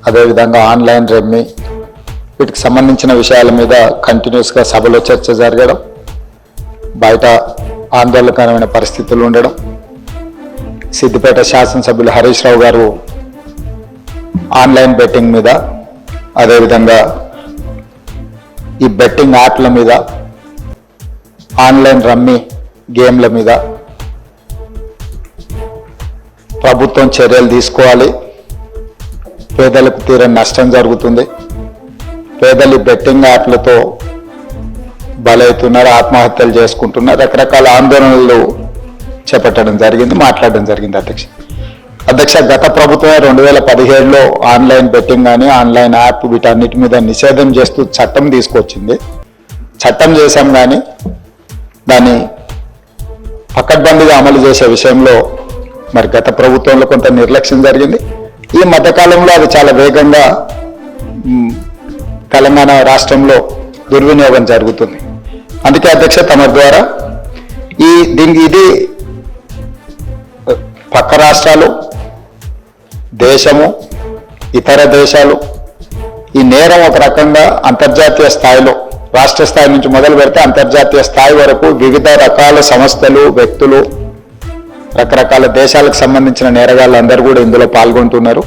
అదేవిధంగా ఆన్లైన్ రెమ్మి, వీటికి సంబంధించిన విషయాల మీద కంటిన్యూస్గా సభలో చర్చ జరగడం, బయట ఆందోళనకరమైన పరిస్థితులు ఉండడం, సిద్దిపేట శాసనసభ్యులు హరీష్ రావు గారు ఆన్లైన్ బెట్టింగ్ మీద, అదేవిధంగా ఈ బెట్టింగ్ యాప్ల మీద, ఆన్లైన్ రమ్మీ గేమ్ల మీద ప్రభుత్వం చర్యలు తీసుకోవాలి. పేదలకు తీరని నష్టం జరుగుతుంది. పేదలు బెట్టింగ్ యాప్లతో బలవుతున్నారు, ఆత్మహత్యలు చేసుకుంటున్నారు, రకరకాల ఆందోళనలు చేపట్టడం జరిగింది, మాట్లాడడం జరిగింది. అధ్యక్ష గత ప్రభుత్వమే 2017లో ఆన్లైన్ బెట్టింగ్ కానీ ఆన్లైన్ యాప్ వీటన్నిటి మీద నిషేధం చేస్తూ చట్టం తీసుకొచ్చింది. చట్టం చేశాం కానీ దాన్ని పకడ్బందీగా అమలు చేసే విషయంలో మరి గత ప్రభుత్వంలో కొంత నిర్లక్ష్యం జరిగింది. ఈ మధ్యకాలంలో అది చాలా వేగంగా తెలంగాణ రాష్ట్రంలో దుర్వినియోగం జరుగుతుంది. అందుకే అధ్యక్ష తమ ద్వారా ఇది పక్క రాష్ట్రాలు, దేశము, ఇతర దేశాలు ఈ నేరం ఒక రకంగా అంతర్జాతీయ స్థాయిలో, రాష్ట్ర స్థాయి నుంచి మొదలు పెడితే అంతర్జాతీయ స్థాయి వరకు వివిధ రకాల సంస్థలు, వ్యక్తులు, రకరకాల దేశాలకు సంబంధించిన నేరగాళ్ళు అందరూ కూడా ఇందులో పాల్గొంటున్నారు.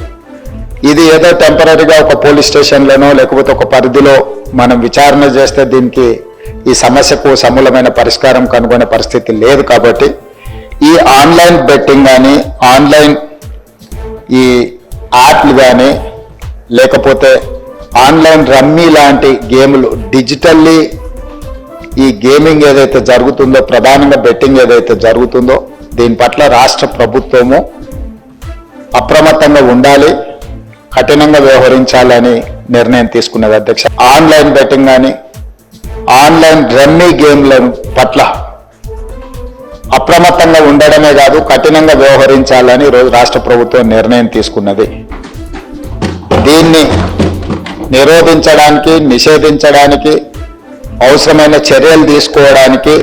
ఇది ఏదో టెంపరీగా ఒక పోలీస్ స్టేషన్లోనో లేకపోతే ఒక పరిధిలో మనం విచారణ చేస్తే దీనికి ఈ సమస్యకు సమూలమైన పరిష్కారం కనుగొనే పరిస్థితి లేదు. కాబట్టి ఈ ఆన్లైన్ బెట్టింగ్ కానీ, ఆన్లైన్ ఈ యాప్లు కానీ, లేకపోతే ఆన్లైన్ రమ్మీ లాంటి గేములు, డిజిటల్లీ ఈ గేమింగ్ ఏదైతే జరుగుతుందో, ప్రధానంగా బెట్టింగ్ ఏదైతే జరుగుతుందో దీని పట్ల రాష్ట్ర ప్రభుత్వము అప్రమత్తంగా ఉండాలి, కఠినంగా వ్యవహరించాలని నిర్ణయం తీసుకున్నది. అధ్యక్ష ఆన్లైన్ బెట్టింగ్ కానీ ఆన్లైన్ రమ్మీ గేమ్ల పట్ల అప్రమత్తంగా ఉండడమే కాదు కఠినంగా వ్యవహరించాలని ఈరోజు రాష్ట్ర ప్రభుత్వం నిర్ణయం తీసుకున్నది. దీన్ని నిరోధించడానికి, నిషేధించడానికి అవసరమైన చర్యలు తీసుకోవడానికి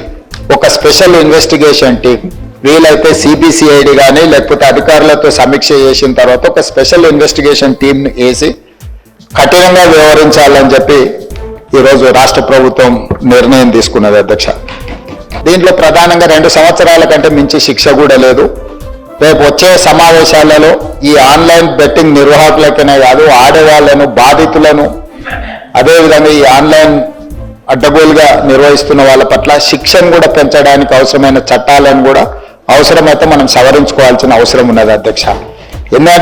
ఒక స్పెషల్ ఇన్వెస్టిగేషన్ టీం, వీలైతే సిబిసిఐడి కానీ లేకపోతే అధికారులతో సమీక్ష చేసిన తర్వాత ఒక స్పెషల్ ఇన్వెస్టిగేషన్ టీంని వేసి కఠినంగా వ్యవహరించాలని చెప్పి ఈరోజు రాష్ట్ర ప్రభుత్వం నిర్ణయం తీసుకున్నది. అధ్యక్ష దీంట్లో ప్రధానంగా 2 సంవత్సరాల కంటే మించి శిక్ష కూడా లేదు. రేపు వచ్చే సమావేశాలలో ఈ ఆన్లైన్ బెట్టింగ్ నిర్వాహకులకనే కాదు, ఆడేవాళ్లను, బాధితులను, అదేవిధంగా ఈ ఆన్లైన్ అడ్డగోలుగా నిర్వహిస్తున్న వాళ్ళ పట్ల శిక్షను కూడా పెంచడానికి అవసరమైన చట్టాలను కూడా అవసరమైతే మనం సవరించుకోవాల్సిన అవసరం ఉన్నది. అధ్యక్ష ఎందుకంటే